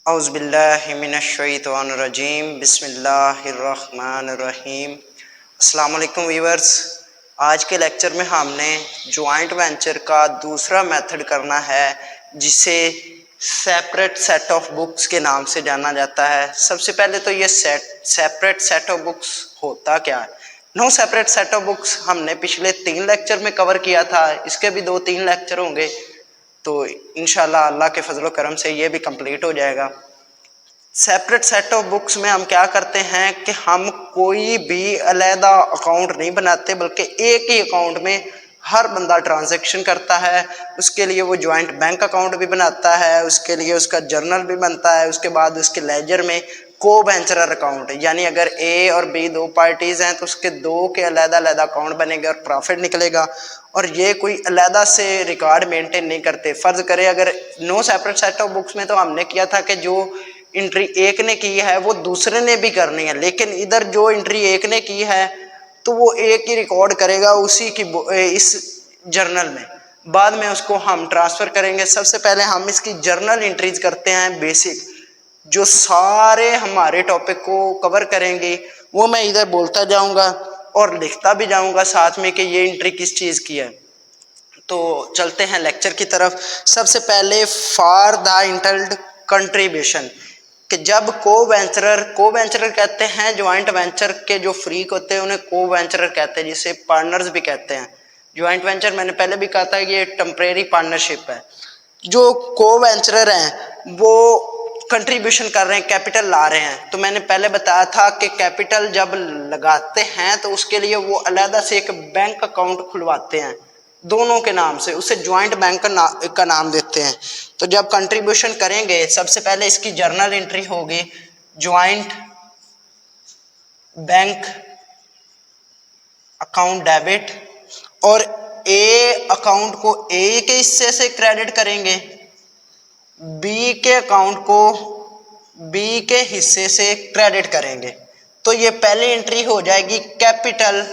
औज़ुबिल्लाहिमिनश्शैतानिर्रजीम बिस्मिल्लाहिर्रहमानिर्रहीम। अस्सलाम वालेकुम व्यूअर्स। आज के लेक्चर में हमने जॉइंट वेंचर का दूसरा मेथड करना है जिसे सेपरेट सेट ऑफ बुक्स के नाम से जाना जाता है। सबसे पहले तो ये सेपरेट सेट ऑफ बुक्स होता क्या है। No separate set of books हमने पिछले 3 लेक्चर में कवर किया था, इसके भी 2-3 लेक्चर होंगे तो इंशाल्लाह अल्लाह के फजल करम से ये भी कंप्लीट हो जाएगा। सेपरेट सेट ऑफ बुक्स में हम क्या करते हैं कि हम कोई भी अलहदा अकाउंट नहीं बनाते, बल्कि एक ही अकाउंट में हर बंदा ट्रांजैक्शन करता है। उसके लिए वो जॉइंट बैंक अकाउंट भी बनाता है, उसके लिए उसका जर्नल भी बनता है, उसके बाद उसके लेजर में को वेंचरर अकाउंट, यानी अगर ए और बी 2 पार्टीज हैं तो उसके 2 के अलहदा अलहदा अकाउंट बनेंगे और प्रॉफिट निकलेगा। और ये कोई अलहदा से रिकॉर्ड मेंटेन नहीं करते। फर्ज करें अगर no separate set of books में तो हमने किया था कि जो एंट्री एक ने की है वो दूसरे ने भी करनी है, लेकिन इधर जो एंट्री एक ने की है तो वो एक ही रिकॉर्ड करेगा उसी की इस जर्नल में। बाद में उसको हम ट्रांसफर करेंगे। सबसे पहले हम इसकी जर्नल एंट्रीज करते हैं, बेसिक जो सारे हमारे टॉपिक को कवर करेंगे वो मैं इधर बोलता जाऊंगा और लिखता भी जाऊंगा साथ में कि ये एंट्री किस चीज़ की है। तो चलते हैं लेक्चर की तरफ। सबसे पहले फॉर द इंटल्ड कंट्रीब्यूशन, कि जब को वेंचरर कहते हैं ज्वाइंट वेंचर के जो फ्रीक होते हैं उन्हें को वेंचरर कहते हैं, जिसे पार्टनर्स भी कहते हैं। ज्वाइंट वेंचर मैंने पहले भी कहा था कि ये टेम्परेरी पार्टनरशिप है। जो को वेंचरर हैं वो कंट्रीब्यूशन कर रहे हैं, कैपिटल ला रहे हैं। तो मैंने पहले बताया था कि कैपिटल जब लगाते हैं तो उसके लिए वो अलहदा से एक बैंक अकाउंट खुलवाते हैं दोनों के नाम से, उसे ज्वाइंट बैंक का नाम देते हैं। तो जब कंट्रीब्यूशन करेंगे सबसे पहले इसकी जर्नल एंट्री होगी ज्वाइंट बैंक अकाउंट डेबिट, और ए अकाउंट को ए के हिस्से से क्रेडिट करेंगे, बी के अकाउंट को बी के हिस्से से क्रेडिट करेंगे। तो ये पहली एंट्री हो जाएगी कैपिटल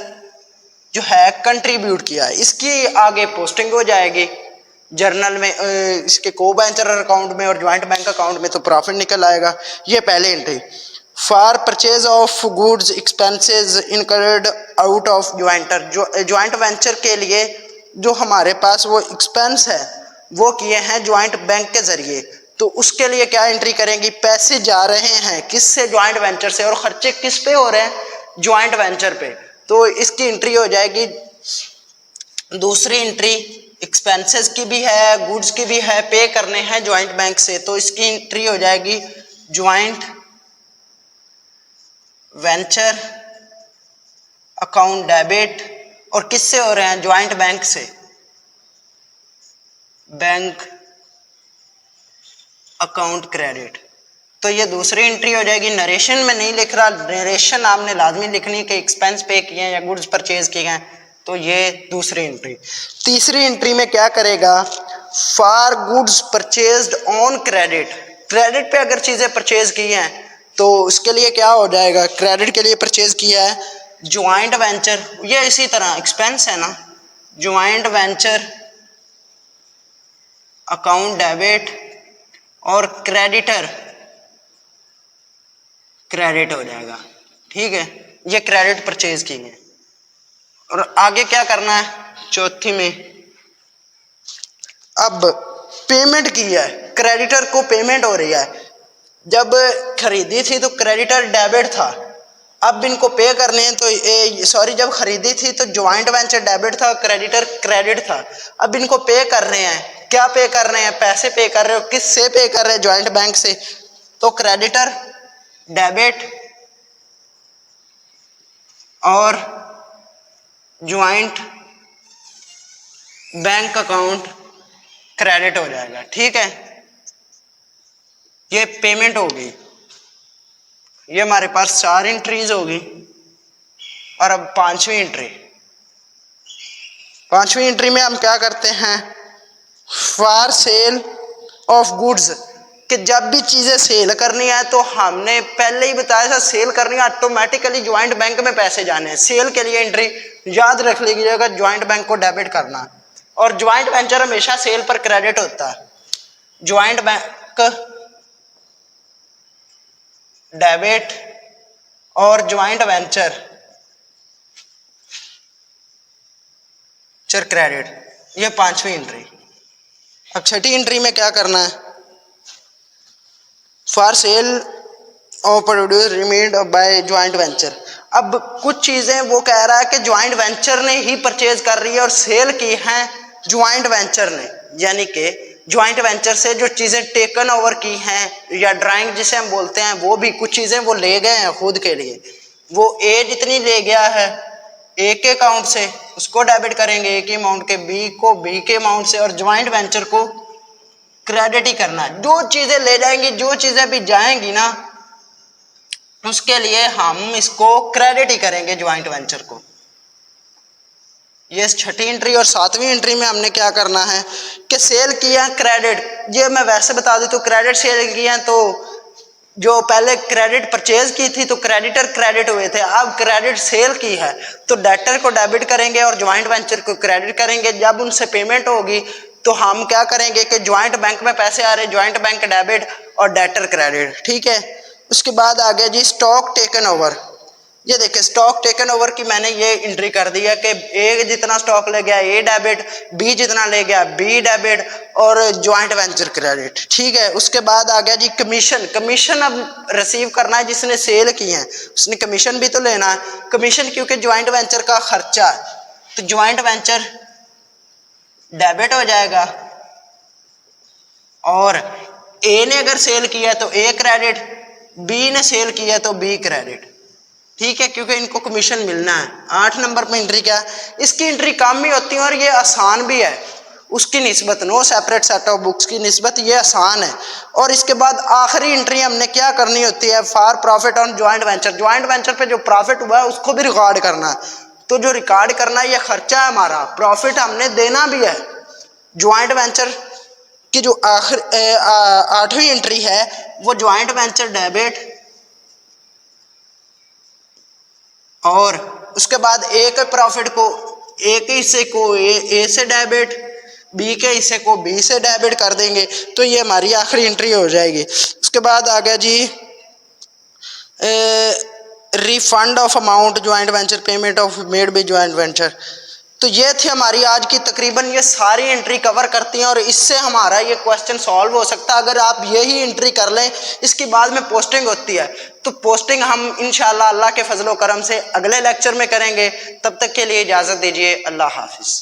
जो है कंट्रीब्यूट किया है। इसकी आगे पोस्टिंग हो जाएगी जर्नल में, इसके को वेंचरर अकाउंट में और ज्वाइंट बैंक अकाउंट में, तो प्रॉफिट निकल आएगा। ये पहली entry. For purchase of goods expenses incurred out of ज्वाइंटर, जो ज्वाइंट वेंचर के लिए जो हमारे पास वो एक्सपेंस है वो किए हैं ज्वाइंट बैंक के जरिए, तो उसके लिए क्या एंट्री करेंगी, पैसे जा रहे हैं किससे, ज्वाइंट वेंचर से, और खर्चे किस पे हो रहे हैं, ज्वाइंट वेंचर पे। तो इसकी एंट्री हो जाएगी दूसरी एंट्री। एक्सपेंसेस की भी है, गुड्स की भी है, पे करने हैं ज्वाइंट बैंक से, तो इसकी एंट्री हो जाएगी ज्वाइंट वेंचर अकाउंट डेबिट, और किससे हो रहे हैं, ज्वाइंट बैंक से, बैंक अकाउंट क्रेडिट। तो ये दूसरी एंट्री हो जाएगी। नरेशन में नहीं लिख रहा, नरेशन आपने लाजमी लिखनी कि एक्सपेंस पे किए हैं या गुड्स परचेज किए हैं, तो ये दूसरी एंट्री। तीसरी एंट्री में क्या करेगा, for goods purchased on credit, credit पे अगर चीज़ें परचेज की हैं तो उसके लिए क्या हो जाएगा, क्रेडिट के लिए परचेज किया है ज्वाइंट वेंचर, ये इसी तरह एक्सपेंस है ना, ज्वाइंट वेंचर अकाउंट डेबिट और क्रेडिटर क्रेडिट हो जाएगा। ठीक है, ये क्रेडिट परचेज की है। और आगे क्या करना है चौथी में, अब पेमेंट की है, क्रेडिटर को पेमेंट हो रही है। जब खरीदी थी तो क्रेडिटर डेबिट था, अब इनको पे करने हैं तो जब खरीदी थी तो ज्वाइंट वेंचर डेबिट था, क्रेडिटर क्रेडिट था। अब इनको पे कर रहे हैं, क्या पे कर रहे हैं, पैसे पे कर रहे हो, किससे पे कर रहे हैं, ज्वाइंट बैंक से, तो क्रेडिटर डेबिट और ज्वाइंट बैंक अकाउंट क्रेडिट हो जाएगा। ठीक है, ये पेमेंट होगी। ये हमारे पास 4 एंट्रीज होगी। और अब पांचवी एंट्री में हम क्या करते हैं, फॉर सेल ऑफ गुड्स, कि जब भी चीज़ें सेल करनी है तो हमने पहले ही बताया था सेल करनी है ऑटोमेटिकली ज्वाइंट बैंक में पैसे जाने हैं। सेल के लिए एंट्री याद रख लीजिएगा, ज्वाइंट बैंक को डेबिट करना, और ज्वाइंट वेंचर हमेशा सेल पर क्रेडिट होता है। ज्वाइंट बैंक डेबिट और ज्वाइंट वेंचर क्रेडिट, ये पांचवी एंट्री। अब छठी एंट्री में क्या करना है, for sale of produce remained by joint venture. अब कुछ चीज़ें वो कह रहा है कि ज्वाइंट वेंचर ने ही परचेज कर रही है और सेल की हैं ज्वाइंट वेंचर ने, यानी कि ज्वाइंट वेंचर से जो चीज़ें टेकन ओवर की हैं या ड्राइंग जिसे हम बोलते हैं, वो भी कुछ चीज़ें वो ले गए हैं खुद के लिए। वो ए जितनी ले गया है ए के अकाउंट से, उसको डेबिट करेंगे ए के अमाउंट के, बी को बी के अमाउंट से, और ज्वाइंट वेंचर को क्रेडिट ही करना है। जो चीज़ें ले जाएंगी, जो चीज़ें भी जाएंगी ना, उसके लिए हम इसको क्रेडिट ही करेंगे ज्वाइंट वेंचर को। ये छठी एंट्री। और सातवीं एंट्री में हमने क्या करना है कि सेल किया क्रेडिट। ये मैं वैसे बता दूं तो क्रेडिट सेल किया, तो जो पहले क्रेडिट परचेज की थी तो क्रेडिटर क्रेडिट हुए थे, अब क्रेडिट सेल की है तो डेटर को डेबिट करेंगे और ज्वाइंट वेंचर को क्रेडिट करेंगे। जब उनसे पेमेंट होगी तो हम क्या करेंगे कि ज्वाइंट बैंक में पैसे आ रहे, ज्वाइंट बैंक डेबिट और डेटर क्रेडिट, ठीक है। उसके बाद आ गया जी स्टॉक टेकन ओवर। ये देखिए स्टॉक टेकन ओवर की मैंने ये एंट्री कर दी है कि ए जितना स्टॉक ले गया ए डेबिट, बी जितना ले गया बी डेबिट और ज्वाइंट वेंचर क्रेडिट, ठीक है। उसके बाद आ गया जी कमीशन। कमीशन अब रिसीव करना है जिसने सेल की है, उसने कमीशन भी तो लेना है। कमीशन क्योंकि ज्वाइंट वेंचर का खर्चा है तो ज्वाइंट वेंचर डेबिट हो जाएगा, और ए ने अगर सेल किया तो ए क्रेडिट, बी ने सेल किया तो बी क्रेडिट, ठीक है, क्योंकि इनको कमीशन मिलना है। 8 नंबर पे एंट्री क्या है, इसकी एंट्री कम ही होती है और ये आसान भी है उसकी निस्बत, no separate set of books की निस्बत ये आसान है। और इसके बाद आखिरी एंट्री हमने क्या करनी होती है, for profit on joint venture. Joint venture पे जो प्रॉफिट हुआ है उसको भी रिकॉर्ड करना है, तो जो रिकॉर्ड करना है ये खर्चा है हमारा, प्रॉफिट हमने देना भी है। ज्वाइंट वेंचर की जो आठवीं एंट्री है वो ज्वाइंट वेंचर डेबिट, और उसके बाद ए के प्रॉफिट को ए के हिस्से को ए से डेबिट, बी के हिस्से को बी से डेबिट कर देंगे, तो ये हमारी आखिरी एंट्री हो जाएगी। उसके बाद आ गया G refund of amount joint venture payment of made by joint venture. तो ये थी हमारी आज की तकरीबन ये सारी एंट्री कवर करती हैं और इससे हमारा ये क्वेश्चन सॉल्व हो सकता है अगर आप यही एंट्री कर लें। इसकी बाद में पोस्टिंग होती है, तो पोस्टिंग हम इंशाल्लाह अल्लाह के फजलो करम से अगले लेक्चर में करेंगे। तब तक के लिए इजाज़त दीजिए, अल्लाह हाफिज़।